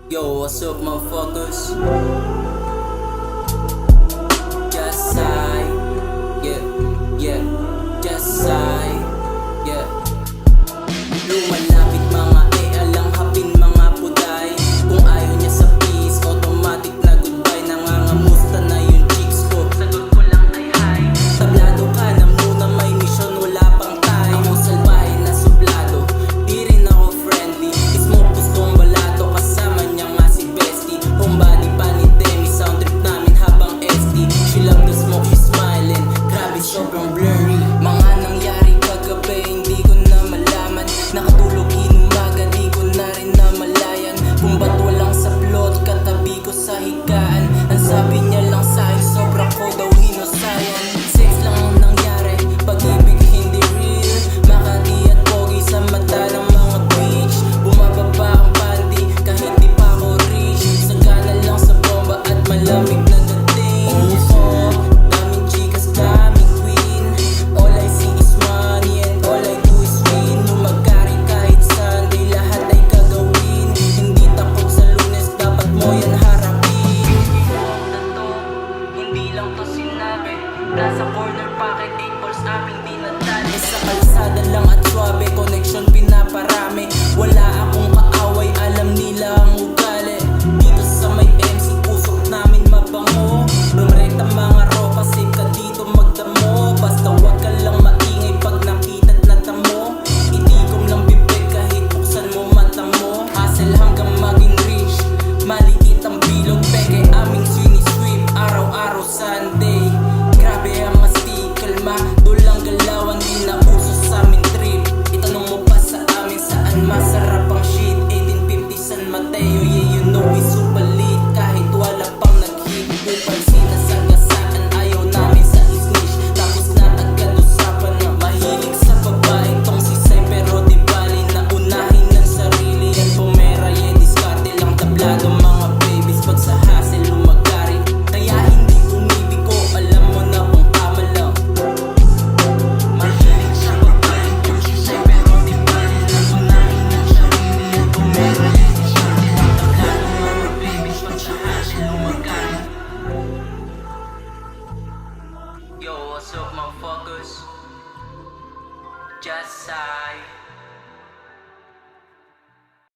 Yo, what's up, motherfuckers? Just I, yeah, just I, yeah. Lumalapit mga alang hapin mga puday. Kung ayaw niya sa peace, automatic na goodbye. Nangangamusta na yung chicks ko, sagot ko lang ay hi. Tablado ka na muna, may mission, wala pang time. Ako salbahe na suplado, di rin ako friendly. Smoke gustong balato, kasama niya nga si Bestie. Homebody pa ni Demi, sound trip namin habang SD. She love the smoke, she smiling, grabe sobrang blurry. Mga nangyari kagabi, hindi ko na malaman. Nakatulog inumaga, di ko na rin na malayan. Kung ba't walang saplot, katabi ko sa higaan. Ang sabi niya lang sa'kin, sobra ko daw hinosayan. Sex lang ang nangyari, pag-ibig hindi real. Makati at pogi sa mata ng mga bitch. Bumababa ang panty, kahit di pa ako rich. Sagana lang sa bomba at malamig na dating. Oh, daming chicas, daming queen. All I see is money and all I do is win. Lumagari kahit Sunday, lahat ay gagawin. Hindi takot sa Lunes, dapat mo yan harapin. Hindi lang to sinabi. Nasa corner pocket, 8 balls aming dinadali. Sa kalsada lang at swabe, connection pinaparami. Wala akong kaaway, alam nila ang ugali. Dito sa may MC, usok namin mabango. Rumrekta mga ropa, safe ka dito magdamo. Basta wag ka lang maingay pag nakita't natamo. Itikom lang bibig kahit buksan mo mata mo. Hustle hanggang maging rich, maliit ang bilog. Peke aming sinisweep, araw-araw Sunday. Grabe ang astig, kalma, dulang galawan. Di na uso sa amin trip. Itanong mo pa sa amin saan masarap ang shit. 1850 San Mateo, yeah you know we super lit. Kahit wala pang nag-hit, upal sinasagasaan. Ayaw namin sa isnish, tapos na agad usapan na mahilig sa babae tong si Sai. Pero di bali na unahin ng sarili. Yan pumera, yeah diskarte lang tablado mga babies. Pag sa hassle lumagari, kaya hindi umibig ko, alam mo na kung tama lang. Mahilig sa babae tong si Sai, pero di bali na unahin ng sarili. Yan pumera, yeah diskarte lang tablado mga babies. Pag sa hassle lumagari. Yo, what's up, motherfuckers? Just I.